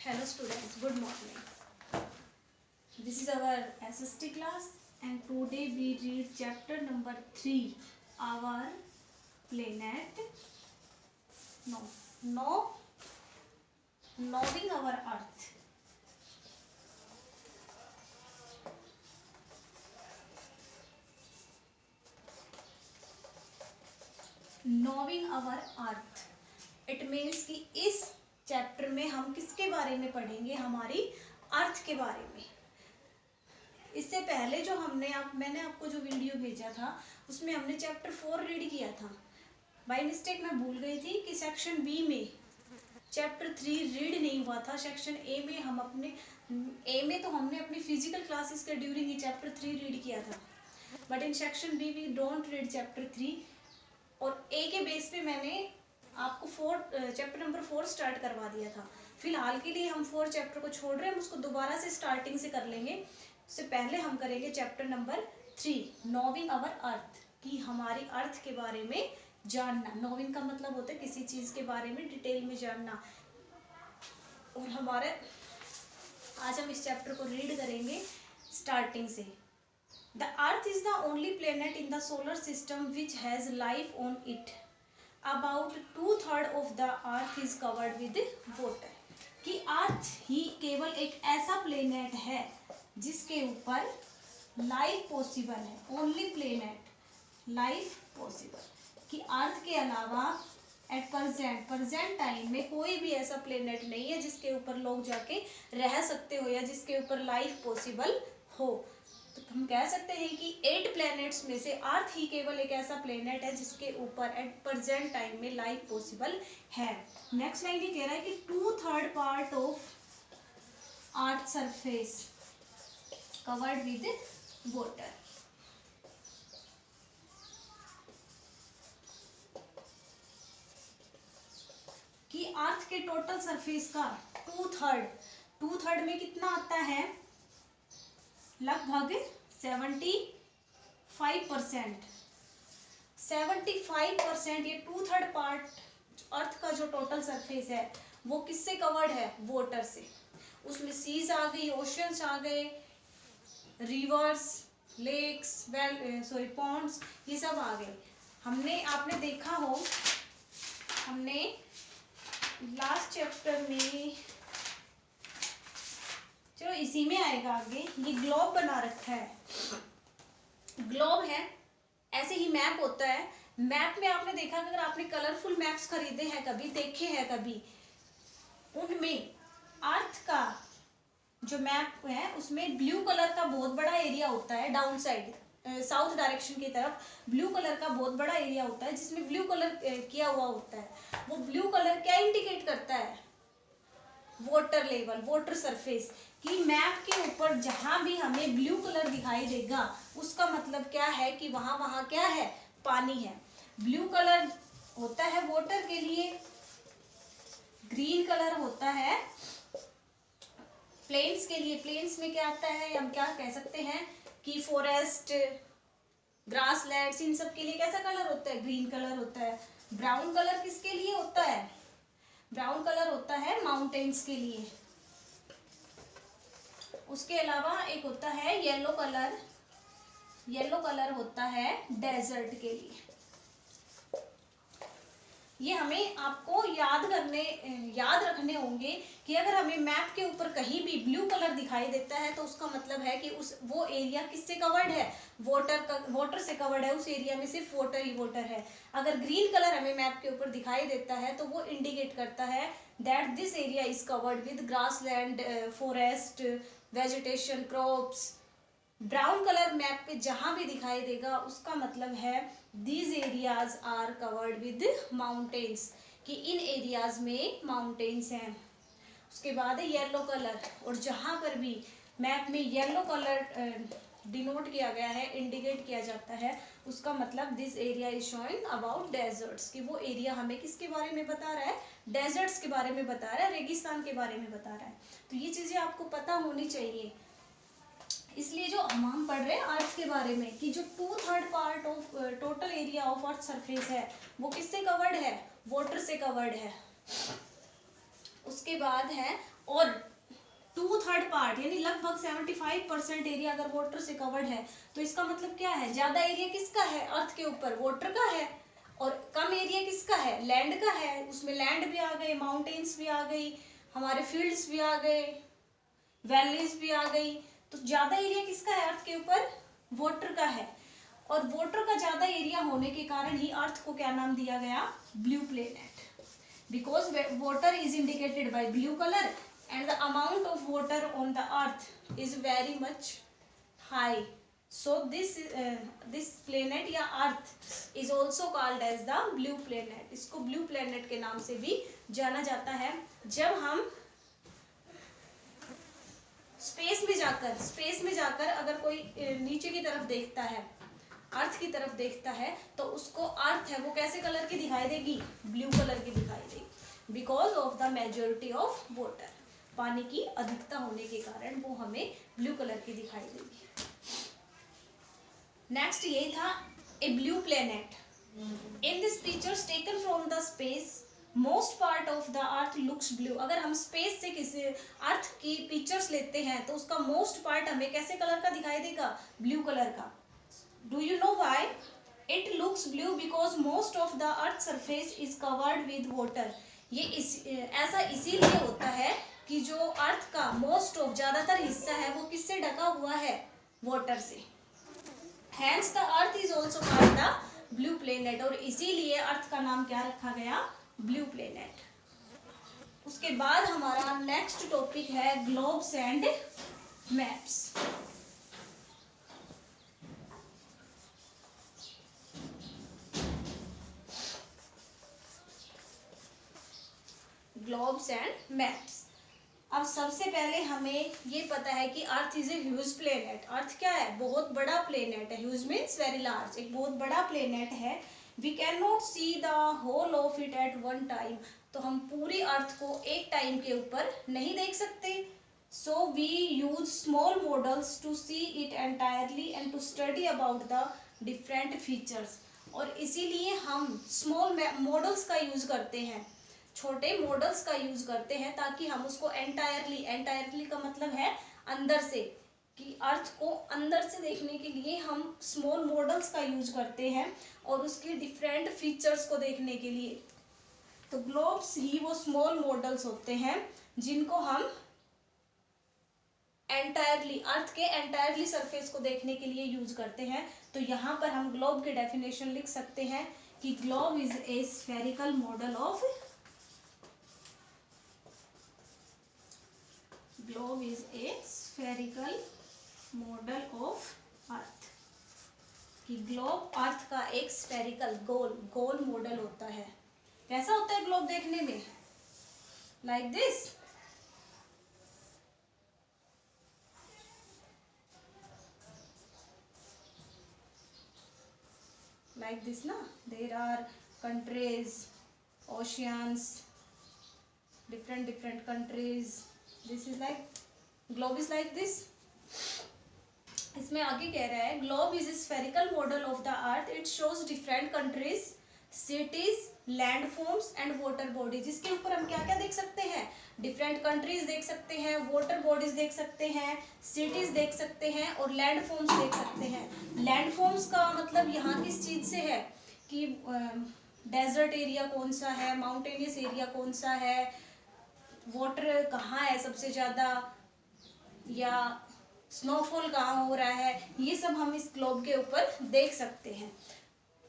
Hello students, good morning. This is our SST class and today we read chapter number 3, our planet. Knowing our earth. Knowing our earth. It means कि इस chapter में हम किसके बारे में पढ़ेंगे, हमारी अर्थ के बारे में। इससे पहले जो मैंने आपको जो वीडियो भेजा था उसमें हमने चैप्टर 4 रीड किया था। बाय मिस्टेक मैं भूल गई थी कि सेक्शन बी में चैप्टर 3 रीड नहीं हुआ था। सेक्शन ए में हमने अपनी फिजिकल क्लासेस के ड्यूरिंग ही चैप्टर 3 रीड किया था, but in section B we don't read chapter 3। और ए के बेस पे मैंने आपको चैप्टर नंबर 4 स्टार्ट करवा दिया था। फिलहाल के लिए हम 4 चैप्टर को छोड़ रहे हैं, हम उसको दोबारा से स्टार्टिंग से कर लेंगे। उससे पहले हम करेंगे chapter number 3, knowing our earth, कि हमारी अर्थ के बारे में जानना। नोविंग का मतलब होता है किसी चीज़ के बारे में डिटेल में जानना। और आज हम इस चैप्टर को रीड करेंगे स्टार्टिंग से। The earth is the only planet in the solar system which has life on it. About 2/3 of the earth is covered with water। कि अर्थ ही केवल एक ऐसा प्लेनेट है जिसके ऊपर लाइफ पॉसिबल है। ओनली प्लेनेट लाइफ पॉसिबल, कि अर्थ के अलावा एट प्रेजेंट टाइम में कोई भी ऐसा प्लेनेट नहीं है जिसके ऊपर लोग जाके रह सकते हो या जिसके ऊपर लाइफ पॉसिबल हो। तो हम कह सकते हैं कि 8 प्लैनेट्स में से अर्थ ही केवल एक ऐसा प्लेनेट है जिसके ऊपर एट प्रेजेंट टाइम में लाइफ पॉसिबल है। नेक्स्ट लाइन ये कह रहा है कि 2/3 part of earth surface covered with water. कि अर्थ के टोटल सरफेस का 2/3 में कितना आता है, लगभग 75%। 75% ये 2/3 पार्ट अर्थ का जो टोटल सरफेस है वो किससे कवर्ड है, वाटर से। उसमें सीज आ गई, ओशंस आ गए, रिवर्स, लेक्स, पॉन्ड्स, ये सब आ गए। आपने देखा हो, हमने लास्ट चैप्टर में, चलो इसी में आएगा आगे, ये ग्लोब बना रखा है। ग्लोब है, ऐसे ही मैप होता है। मैप में आपने देखा कि अगर आपने कलरफुल मैप्स खरीदे हैं कभी, देखे हैं कभी, उनमें अर्थ का जो मैप है उसमें ब्लू कलर का बहुत बड़ा एरिया होता है। डाउन साइड साउथ डायरेक्शन की तरफ ब्लू कलर का बहुत बड़ा एरिया होता है जिसमें ब्लू कलर किया हुआ होता है। वो ब्लू कलर क्या इंडिकेट करता है, वाटर लेवल, वाटर सरफेस। कि मैप के ऊपर जहां भी हमें ब्लू कलर दिखाई देगा उसका मतलब क्या है कि वहां क्या है, पानी है। ब्लू कलर होता है वाटर के लिए, ग्रीन कलर होता है प्लेन्स के लिए। प्लेन्स में क्या आता है, हम क्या कह सकते हैं कि फॉरेस्ट, ग्रासलैंड्स, इन सब के लिए कैसा कलर होता है, ग्रीन कलर होता है। ब्राउन कलर किसके लिए होता है, ब्राउन कलर होता है माउंटेन्स के लिए। उसके अलावा एक होता है येलो कलर, येलो कलर होता है डेजर्ट के लिए। ये हमें आपको याद रखने होंगे कि अगर हमें मैप के ऊपर कहीं भी ब्लू कलर दिखाई देता है तो उसका मतलब है कि वो एरिया किससे कवर्ड है, वाटर से कवर्ड है। उस एरिया में सिर्फ वाटर ही वाटर है। अगर ग्रीन कलर हमें मैप के ऊपर दिखाई देता है तो वो इंडिकेट करता है that this area is covered with grassland, forest, vegetation, crops. Brown colour map पे जहां भी दिखाई देगा उसका मतलब है these areas are covered with mountains, कि इन एरियाज में माउंटेन्स हैं। उसके बाद है येलो कलर, और जहां पर भी मैप में येलो कलर डिनोट किया गया है, इंडिकेट किया जाता है, उसका मतलब this area is showing about deserts, कि वो एरिया हमें किसके बारे में बता रहा है, डेजर्ट्स के बारे में बता रहा है, रेगिस्तान के बारे में बता रहा है। तो ये चीज़ें आपको पता होनी चाहिए। इसलिए जो हम पढ़ रहे हैं अर्थ के बारे में कि जो 2/3 part of total area of earth surface है वो किससे कवर्ड है, वाटर से कवर्ड है। उसके बाद है और 2/3 पार्ट यानी लगभग 75% एरिया अगर वाटर से कवर्ड है, तो इसका मतलब क्या है, ज्यादा एरिया किसका है अर्थ के ऊपर, वाटर का है, और कम एरिया किसका है, लैंड का है। उसमें लैंड भी आ गए, माउंटेन्स भी आ गई, हमारे फील्ड्स भी आ गए, वैलीज भी आ गई। तो ज्यादा एरिया किसका है अर्थ के ऊपर, वाटर का है। और वाटर का ज्यादा एरिया होने के कारण ही अर्थ को क्या नाम दिया गया, blue planet, because water is indicated by blue colour and the amount of water on the earth is very much high, so this planet या earth is also called as the blue planet। इसको blue planet के नाम से भी जाना जाता है। जब हम स्पेस में जाकर अगर कोई नीचे की तरफ देखता है, अर्थ की तरफ देखता है, तो उसको अर्थ है वो कैसे कलर की दिखाई देगी, ब्लू कलर की दिखाई देगी, because of the majority of water, पानी की अधिकता होने के कारण वो हमें ब्लू कलर की दिखाई देगी। नेक्स्ट यही था a blue planet. In this pictures taken from the space most part of the earth looks blue. अगर हम स्पेस से किसी अर्थ की पिक्चर्स लेते हैं तो उसका मोस्ट पार्ट हमें कैसे कलर का दिखाई देगा, ब्लू कलर का। Do you know why it looks blue, because most of the earth surface is covered with water. ये ऐसा इसीलिए होता है कि जो अर्थ का मोस्ट ऑफ ज्यादातर हिस्सा है वो किससे ढका हुआ है, वाटर से। Hence the earth is also called the blue planet, और इसीलिए अर्थ का नाम क्या रखा गया, ब्लू प्लेनेट। उसके बाद हमारा नेक्स्ट टॉपिक है globes and maps. Globes and maps. अब सबसे पहले हमें ये पता है कि earth is a huge planet. Earth क्या है, बहुत बड़ा प्लेनेट है। ह्यूज मीन्स वेरी लार्ज, एक बहुत बड़ा प्लेनेट है। We can not see the whole of it at one time. तो हम पूरी अर्थ को एक टाइम के ऊपर नहीं देख सकते। So we use small models to see it entirely and to study about the different features. और इसीलिए हम स्मॉल मॉडल्स का यूज करते हैं, छोटे मॉडल्स का यूज करते हैं, ताकि हम उसको एंटायरली का मतलब है अंदर से, कि अर्थ को अंदर से देखने के लिए हम स्मॉल मॉडल्स का यूज करते हैं और उसके डिफरेंट फीचर्स को देखने के लिए। तो ग्लोब्स ही वो स्मॉल मॉडल्स होते हैं जिनको हम एंटायरली, अर्थ के एंटायरली सरफेस को देखने के लिए यूज करते हैं। तो यहाँ पर हम ग्लोब की डेफिनेशन लिख सकते हैं कि globe is a spherical model of, globe is a spherical model of earth. कि ग्लोब अर्थ का एक स्फेरिकल गोल मॉडल होता है। कैसा होता है ग्लोब देखने में, like this. Like this na, there are countries, oceans, different countries. This is like, globe is like this. इसमें आगे कह रहा है globe is spherical model of the earth, it shows different countries, cities, landforms and water bodies. इसके ऊपर हम क्या क्या देख सकते हैं, डिफरेंट कंट्रीज देख सकते हैं, वाटर बॉडीज देख सकते हैं, सिटीज देख सकते हैं और लैंडफॉर्म्स देख सकते हैं। लैंडफॉर्म्स का मतलब यहाँ किस चीज से है कि डेजर्ट एरिया कौन सा है, माउंटेनियस एरिया कौन सा है, वाटर कहाँ है सबसे ज़्यादा, या स्नोफॉल कहाँ हो रहा है, ये सब हम इस ग्लोब के ऊपर देख सकते हैं।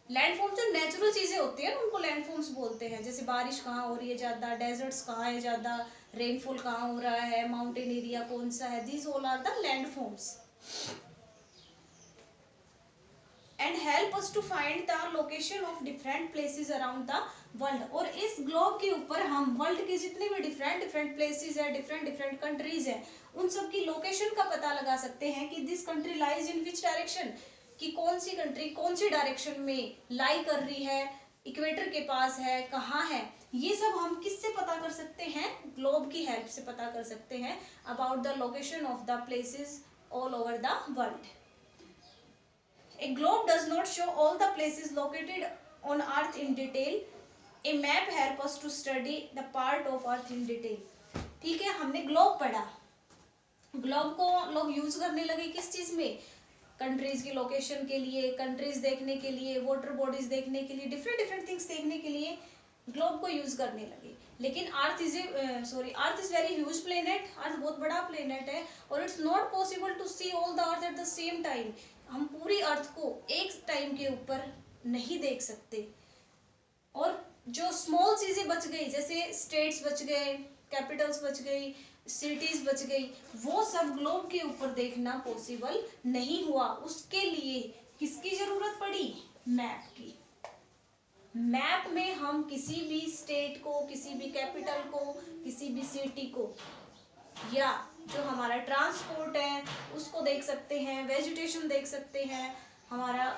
लैंडफॉर्म जो नेचुरल चीज़ें होती हैं उनको लैंडफॉर्म्स बोलते हैं, जैसे बारिश कहाँ हो रही है ज़्यादा, डेजर्ट्स कहाँ है ज़्यादा, रेनफॉल कहाँ हो रहा है, माउंटेन एरिया कौन सा है, these all are the landforms and help us to find the location of different places around the world. और इस ग्लोब के ऊपर हम वर्ल्ड के जितने भी डिफरेंट प्लेसेस है, डिफरेंट कंट्रीज है, उन सब की लोकेशन का पता लगा सकते हैं कि this country lies in which direction, कि कौन सी कंट्री कौन सी डायरेक्शन में लाई कर रही है, इक्वेटर के पास है, कहाँ है। ये सब हम किससे पता कर सकते हैं, ग्लोब की हेल्प से पता कर सकते हैं about the location of the places all over the world. A globe does not show all the places located on Earth in detail. A map helps us to study the part of Earth in detail. ठीक है, हमने globe पढ़ा। Globe को लोग use करने लगे किस चीज में, कंट्रीज की लोकेशन के लिए, कंट्रीज देखने के लिए, वाटर बॉडीज देखने के लिए, डिफरेंट डिफरेंट थिंग्स देखने के लिए ग्लोब को यूज करने लगे। लेकिन earth is very huge planet, earth बहुत बड़ा प्लेनेट है, और it's not possible to see all the earth at the same time. हम पूरी अर्थ को एक टाइम के ऊपर नहीं देख सकते। और जो स्मॉल चीजें बच गई, जैसे स्टेट्स बच गए, कैपिटल्स बच गई, सिटीज बच गई, वो सब ग्लोब के ऊपर देखना पॉसिबल नहीं हुआ। उसके लिए किसकी जरूरत पड़ी, मैप की। मैप में हम किसी भी स्टेट को, किसी भी कैपिटल को, किसी भी सिटी को, या जो हमारा ट्रांसपोर्ट है उसको देख सकते हैं, वेजिटेशन देख सकते हैं, हमारा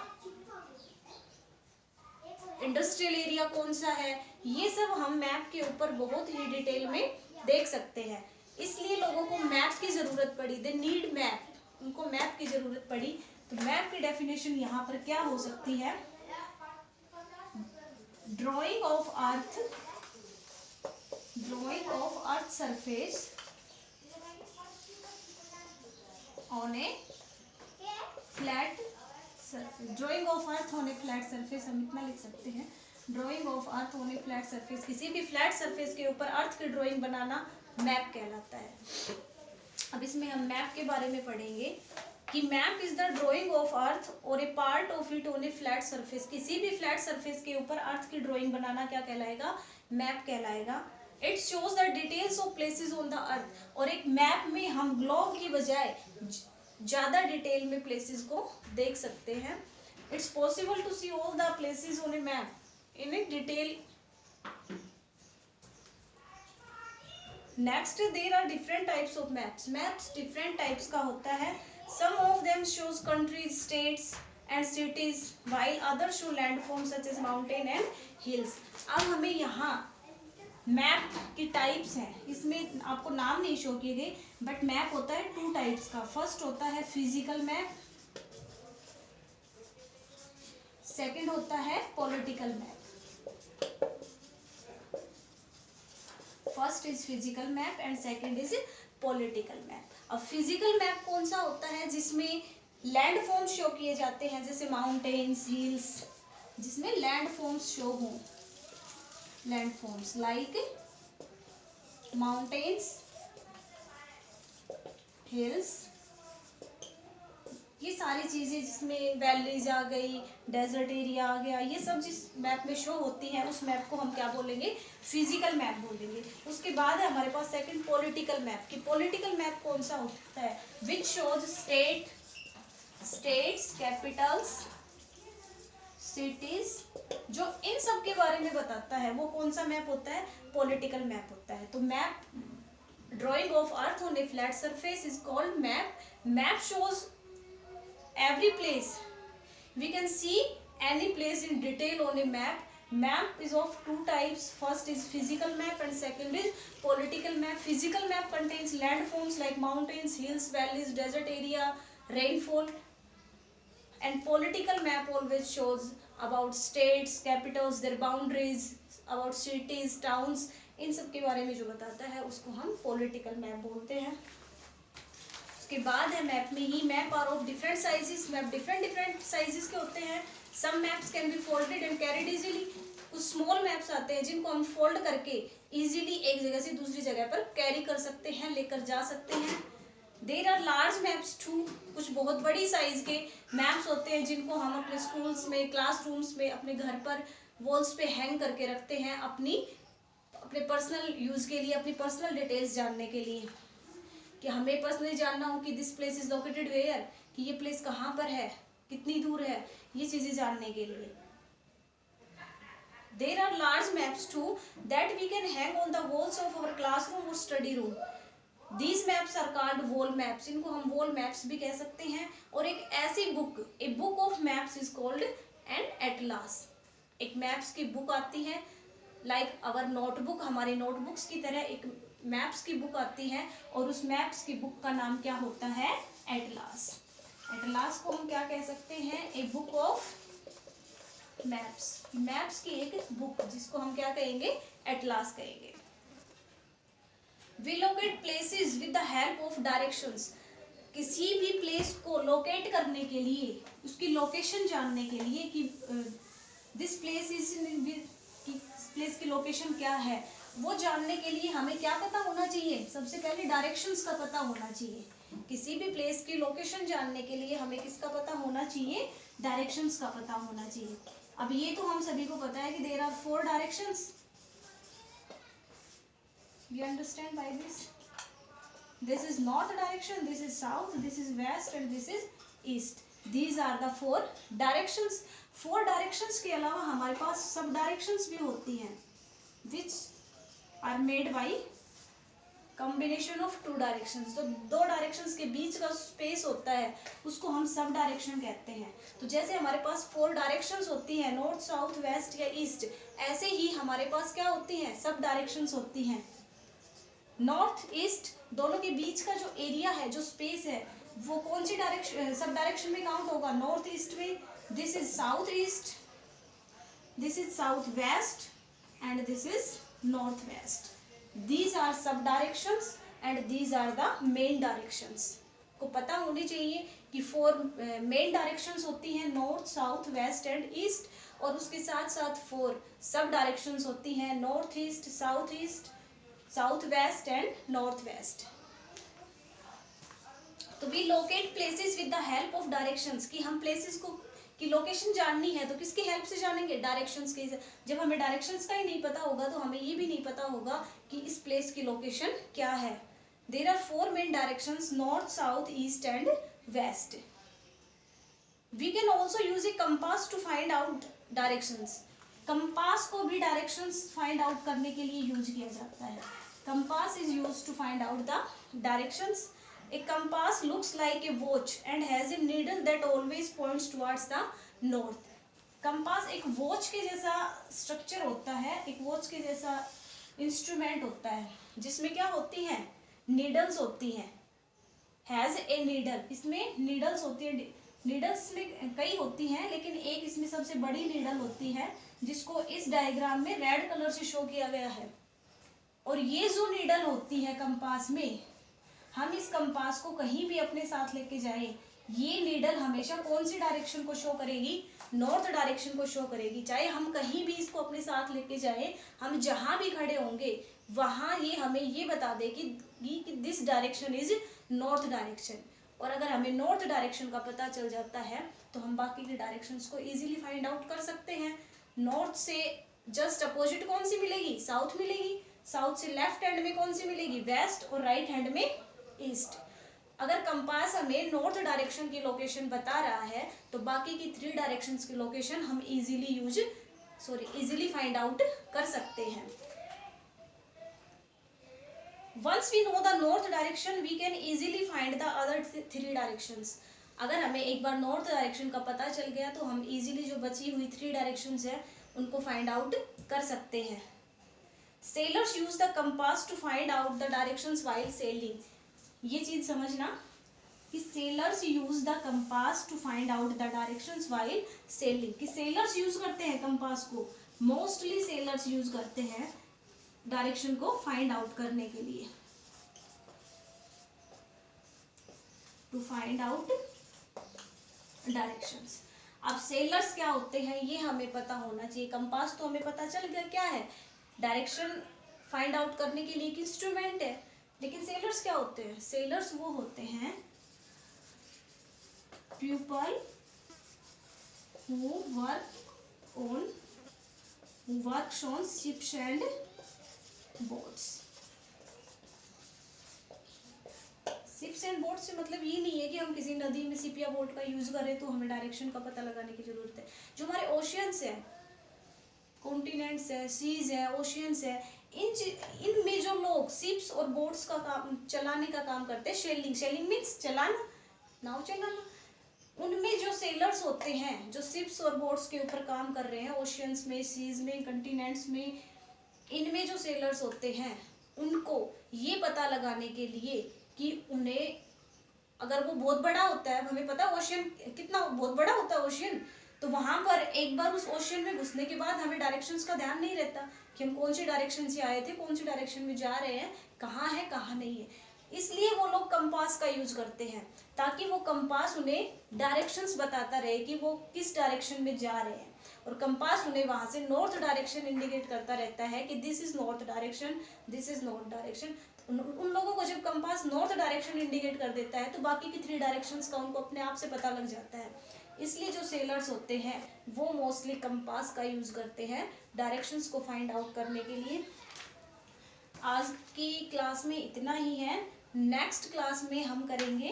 इंडस्ट्रियल एरिया कौन सा है, ये सब हम मैप के ऊपर बहुत ही डिटेल में देख सकते हैं। इसलिए लोगों को मैप की जरूरत पड़ी, दे नीड मैप, उनको मैप की जरूरत पड़ी। तो मैप की डेफिनेशन यहाँ पर क्या हो सकती है, drawing of earth surface on a flat surface. Drawing of earth on a flat surface, हम इतना लिख सकते हैं, drawing of earth on a flat surface, किसी भी फ्लैट सरफेस के ऊपर अर्थ की ड्राइंग बनाना मैप कहलाता है। अब इसमें हम मैप के बारे में पढ़ेंगे कि map is the drawing of earth और a part of it on a flat surface. किसी भी फ्लैट सरफेस के ऊपर अर्थ की ड्राइंग बनाना क्या कहलाएगा, मैप कहलाएगा। It shows the details of places on the earth. और एक मैप में हम ग्लोब की बजाय ज्यादा डिटेल में प्लेसेस को देख सकते हैं। It's possible to see all the places on a map in a detail. Next, there are different types of maps. Maps different types का होता है। Some of them shows countries, states and cities, while other show landform such as mountain and hills. अब हमें यहाँ map की types हैं, इसमें आपको नाम नहीं शो किए गए, बट मैप होता है टू टाइप्स का। फर्स्ट होता है फिजिकल मैप, सेकंड होता है political map. First is physical map and second is political map. अब फिजिकल मैप कौन सा होता है, जिसमें लैंड फॉर्म्स शो किए जाते हैं, जैसे माउंटेन्स, हिल्स, जिसमें लैंड फॉर्म्स शो हों, land forms like mountains, hills, ये सारी चीजें जिसमें वैलीज आ गई, डेजर्ट एरिया आ गया, ये सब जिस मैप में शो होती हैं उस मैप को हम क्या बोलेंगे, फिजिकल मैप बोलेंगे। उसके बाद है हमारे पास सेकंड पॉलिटिकल मैप। कि पॉलिटिकल मैप कौन सा होता है, which shows states, Capitals, cities, जो इन सब के बारे में बताता है, वो कौन सा मैप होता है, पॉलिटिकल मैप होता है। तो map, drawing of earth on a flat surface is called map. Map shows every place, we can see any place in detail on a map. Map is of two types. First is physical map and second is political map. Physical map contains landforms like mountains, hills, valleys, desert area, rainfall. And political map always shows about states, capitals, their boundaries, about cities, towns, इन सब के बारे में जो बताता है उसको हम political map बोलते हैं। के बाद है मैप में ही, map are of different sizes. Map different sizes के होते हैं। Some maps can be folded and carried easily. कुछ स्मॉल मैप्स आते हैं जिनको हम फोल्ड करके इजीली एक जगह से दूसरी जगह पर कैरी कर सकते हैं, लेकर जा सकते हैं। There are large maps too. कुछ बहुत बड़ी साइज के मैप्स होते हैं जिनको हम अपने स्कूल्स में, क्लासरूम्स में, अपने घर पर वॉल्स पे हैंग करके रखते हैं, अपने पर्सनल यूज के लिए, अपनी पर्सनल डिटेल्स जानने के लिए, कि हमें पर्सनली जानना हो कि this place is located where, कि ये प्लेस कहाँ पर है, कितनी दूर है, ये चीजें जानने के लिए। There are large maps to that we can hang on the walls of our classroom और study room. These maps are called wall maps. इनको हम वॉल मैप्स भी कह सकते हैं। और एक ऐसी book, A book of maps is called an atlas. एक मैप्स की बुक आती है, लाइक अवर नोटबुक, हमारी नोटबुक्स की तरह एक मैप्स की बुक आती है, और उस मैप्स की बुक का नाम क्या होता है, एटलास। एटलास को हम क्या कह सकते हैं, a book of maps. Maps की एक बुक जिसको हम क्या कहेंगे, एटलास कहेंगे। We locate places with the help of directions. किसी भी प्लेस को लोकेट करने के लिए, उसकी लोकेशन जानने के लिए कि दिस प्लेस इज, प्लेस की लोकेशन क्या है, वो जानने के लिए हमें क्या पता होना चाहिए? सबसे पहले डायरेक्शंस का पता होना चाहिए। किसी भी प्लेस की लोकेशन जानने के लिए हमें किसका पता होना चाहिए? डायरेक्शंस का पता होना चाहिए। अब ये तो हम सभी को पता है कि there are 4 directions. You understand by this? This is north direction, this is south, this is west and this is east. These are the 4 directions. 4 directions के अलावा हमारे पास सब डायरेक्शंस भी होती हैं, which are made by combination of 2 directions. तो 2 directions के बीच का स्पेस होता है, उसको हम सब डायरेक्शन कहते हैं। तो जैसे हमारे पास 4 डायरेक्शंस होती हैं, नॉर्थ, साउथ, वेस्ट या ईस्ट, ऐसे ही हमारे पास क्या होती हैं? सब डायरेक्शंस होती हैं। नॉर्थ ईस्ट दोनों के बीच का जो एरिया है, जो स्पेस है, वो कौन सी डायरेक्शन, सब डायरेक्शन में काउंट होगा? नॉर्थ ईस्ट में। This is south east, this is south west and this is north west. These are sub directions and these are the main directions. को पता होनी चाहिए कि 4 मेन डायरेक्शंस होती हैं, north, south, west and east, और उसके साथ साथ 4 सब डायरेक्शंस होती हैं, north east, south west and north west. तो we locate places with the help of directions, कि हम प्लेसेस को की लोकेशन जाननी है तो किसकी हेल्प से जानेंगे? डायरेक्शंस के। जब हमें डायरेक्शंस का ही नहीं पता होगा तो हमें ये भी नहीं पता होगा कि इस प्लेस की लोकेशन क्या है। There are 4 main directions, north, south, east and west. We can also use a compass to find out directions. Compass को भी डायरेक्शंस फाइंड आउट करने के लिए यूज किया जाता है। Compass is use to find out the directions. A compass looks like a watch and has a needle that always points towards the north. Compass एक watch के जैसा स्ट्रक्चर होता है, एक वॉच के जैसा इंस्ट्रूमेंट होता है, जिसमें क्या होती हैं? नीडल्स होती हैं। हैज ए नीडल, इसमें नीडल्स होती है। नीडल्स में कई होती हैं, लेकिन एक इसमें सबसे बड़ी नीडल होती है, जिसको इस डायग्राम में रेड कलर से शो किया गया है। और ये जो नीडल होती है कंपास में, हम इस कंपास को कहीं भी अपने साथ लेके जाएं, ये नीडल हमेशा कौन सी डायरेक्शन को शो करेगी? नॉर्थ डायरेक्शन को शो करेगी। चाहे हम कहीं भी इसको अपने साथ लेके जाएं, हम जहां भी खड़े होंगे वहां ये हमें ये बता देगी कि this direction is north direction. और अगर हमें नॉर्थ डायरेक्शन का पता चल जाता है तो हम बाकी के डायरेक्शंस को इजीली फाइंड आउट कर सकते हैं। नॉर्थ से जस्ट अपोजिट कौन सी मिलेगी? साउथ मिलेगी। साउथ से लेफ्ट हैंड में कौन सी मिलेगी? वेस्ट। और राइट हैंड में ईस्ट। अगर कंपास हमें नॉर्थ डायरेक्शन की लोकेशन बता रहा है तो बाकी की 3 डायरेक्शंस की लोकेशन हम इजीली फाइंड आउट कर सकते हैं। Once we know the north direction we can easily find the other 3 directions. अगर हमें एक बार नॉर्थ डायरेक्शन का पता चल गया तो हम इजीली जो बची हुई 3 डायरेक्शंस है उनको फाइंड आउट कर सकते हैं। Sailors use the compass to find out the directions while sailing. ये चीज समझना कि sailors use the compass to find out the directions while sailing. कि सेलर्स यूज करते हैं कंपास को, मोस्टली सेलर्स यूज करते हैं डायरेक्शन को फाइंड आउट करने के लिए, टू फाइंड आउट डायरेक्शंस। अब सेलर्स क्या होते हैं ये हमें पता होना चाहिए। कंपास तो हमें पता चल गया क्या है, डायरेक्शन फाइंड आउट करने के लिए एक इंस्ट्रूमेंट है, लेकिन सेलर्स क्या होते हैं? सेलर्स वो होते हैं people who works on ships and boats। Ships and boat से मतलब ये नहीं है कि हम किसी नदी में शिप या बोट का यूज करें तो हमें डायरेक्शन का पता लगाने की जरूरत है। जो हमारे ओशियंस है, कॉन्टिनेंट्स है, सीज है, ओशियंस है, इनमें जो लोग शिप्स और बोट्स का काम चलाने का काम करते हैं, सेलिंग मीन्स चलाना, नाव चलाना, उनमें जो सेलर्स होते हैं जो शिप्स और बोट्स के ऊपर काम कर रहे हैं, ओशियंस में, सीज में, कंटिनेंट्स में, इनमें जो सेलर्स होते हैं उनको ये पता लगाने के लिए कि उन्हें, अगर वो बहुत बड़ा होता है, हमें पता है ओशियन कितना बहुत बड़ा होता है ओशियन, तो वहां पर एक बार उस ओशियन में घुसने के बाद हमें डायरेक्शंस का ध्यान नहीं रहता कि हम कौन सी डायरेक्शन से आए थे, कौन सी डायरेक्शन में जा रहे हैं, कहाँ है कहाँ नहीं है। इसलिए वो लोग कंपास का यूज करते हैं, ताकि वो कंपास उन्हें डायरेक्शंस बताता रहे कि वो किस डायरेक्शन में जा रहे हैं। और कंपास उन्हें वहां से नॉर्थ डायरेक्शन इंडिकेट करता रहता है कि this is north direction, this is north direction. उन लोगों को जब कंपास नॉर्थ डायरेक्शन इंडिकेट कर देता है तो बाकी की 3 डायरेक्शंस का उनको अपने आप से पता लग जाता है। इसलिए जो सेलर्स होते हैं वो मोस्टली कंपास का यूज करते हैं डायरेक्शंस को फाइंड आउट करने के लिए। आज की क्लास में इतना ही है। नेक्स्ट क्लास में हम करेंगे,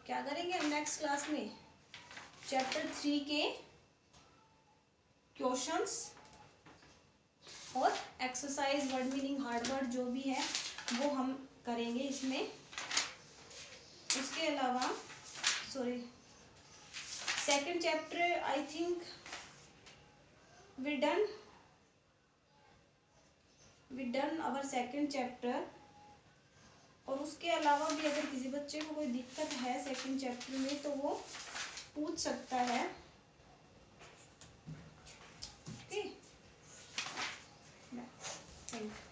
क्या करेंगे हम नेक्स्ट क्लास में, चैप्टर 3 के क्वेश्चंस और exercise, word meaning, hard word जो भी है वो हम करेंगे इसमें। उसके अलावा second chapter I think we done our second chapter. और उसके अलावा भी अगर किसी बच्चे को कोई दिक्कत है सेकंड चैप्टर में तो वो पूछ सकता है। Okay, thank you.